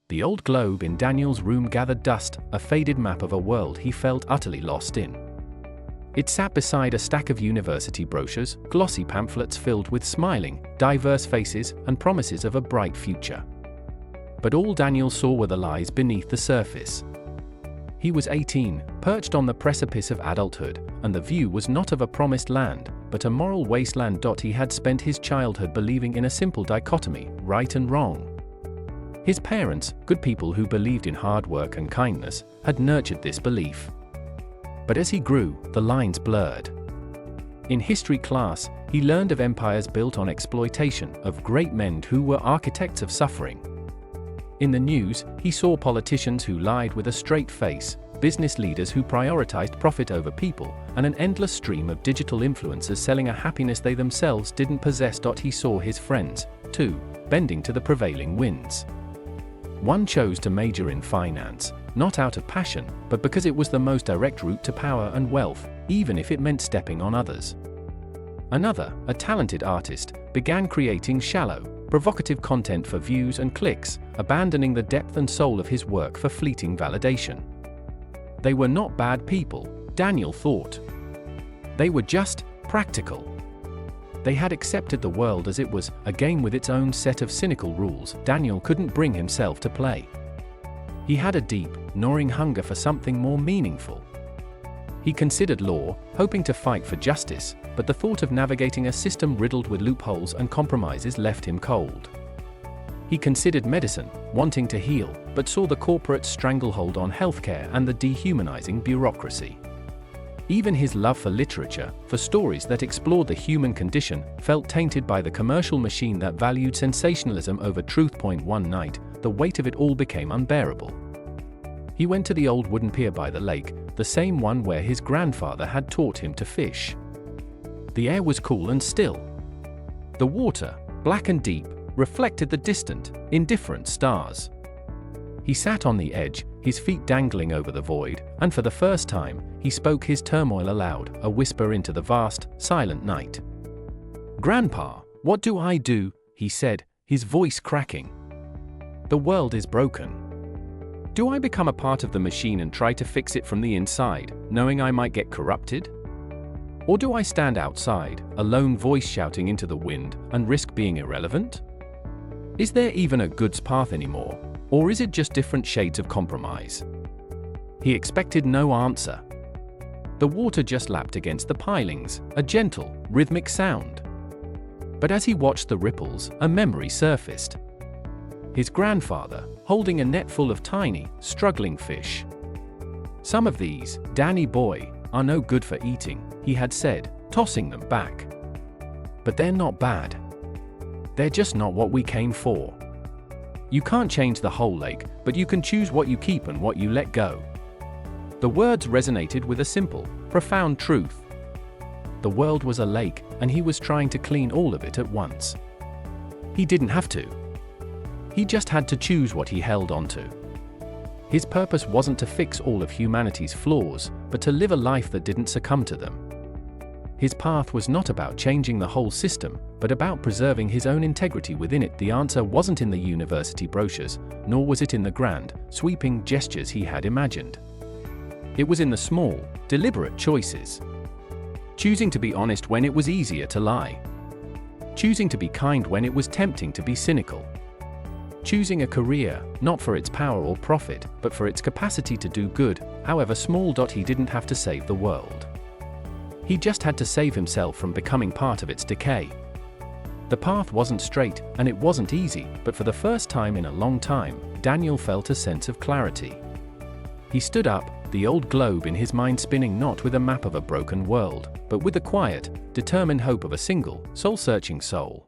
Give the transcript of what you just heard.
The old globe in Daniel's room gathered dust, a faded map of a world he felt utterly lost in. It sat beside a stack of university brochures, glossy pamphlets filled with smiling, diverse faces and promises of a bright future. But all Daniel saw were the lies beneath the surface. He was 18, perched on the precipice of adulthood, and the view was not of a promised land, but a moral wasteland. He had spent his childhood believing in a simple dichotomy, right and wrong. His parents, good people who believed in hard work and kindness, had nurtured this belief. But as he grew, the lines blurred. In history class, he learned of empires built on exploitation, of great men who were architects of suffering. In the news, he saw politicians who lied with a straight face, business leaders who prioritized profit over people, and an endless stream of digital influencers selling a happiness they themselves didn't possess. He saw his friends, too, bending to the prevailing winds. One chose to major in finance, not out of passion, but because it was the most direct route to power and wealth, even if it meant stepping on others. Another, a talented artist, began creating shallow, provocative content for views and clicks, abandoning the depth and soul of his work for fleeting validation. They were not bad people, Daniel thought. They were just practical. They had accepted the world as it was, a game with its own set of cynical rules Daniel couldn't bring himself to play. He had a deep, gnawing hunger for something more meaningful. He considered law, hoping to fight for justice, but the thought of navigating a system riddled with loopholes and compromises left him cold. He considered medicine, wanting to heal, but saw the corporate stranglehold on healthcare and the dehumanizing bureaucracy. Even his love for literature, for stories that explored the human condition, felt tainted by the commercial machine that valued sensationalism over truth. One night, the weight of it all became unbearable. He went to the old wooden pier by the lake, the same one where his grandfather had taught him to fish. The air was cool and still. The water, black and deep, reflected the distant, indifferent stars. He sat on the edge, his feet dangling over the void, and for the first time, he spoke his turmoil aloud, a whisper into the vast, silent night. "Grandpa, what do I do?" he said, his voice cracking. "The world is broken. Do I become a part of the machine and try to fix it from the inside, knowing I might get corrupted? Or do I stand outside, a lone voice shouting into the wind, and risk being irrelevant? Is there even a goods path anymore, or is it just different shades of compromise?" He expected no answer. The water just lapped against the pilings, a gentle, rhythmic sound. But as he watched the ripples, a memory surfaced. His grandfather, holding a net full of tiny, struggling fish. "Some of these, Danny boy, are no good for eating," he had said, tossing them back. "But they're not bad. They're just not what we came for. You can't change the whole lake, but you can choose what you keep and what you let go." The words resonated with a simple, profound truth. The world was a lake, and he was trying to clean all of it at once. He didn't have to. He just had to choose what he held onto. His purpose wasn't to fix all of humanity's flaws, but to live a life that didn't succumb to them. His path was not about changing the whole system, but about preserving his own integrity within it. The answer wasn't in the university brochures, nor was it in the grand, sweeping gestures he had imagined. It was in the small, deliberate choices. Choosing to be honest when it was easier to lie. Choosing to be kind when it was tempting to be cynical. Choosing a career, not for its power or profit, but for its capacity to do good, however small. He didn't have to save the world. He just had to save himself from becoming part of its decay. The path wasn't straight, and it wasn't easy, but for the first time in a long time, Daniel felt a sense of clarity. He stood up, the old globe in his mind spinning not with a map of a broken world, but with the quiet, determined hope of a single, soul-searching soul.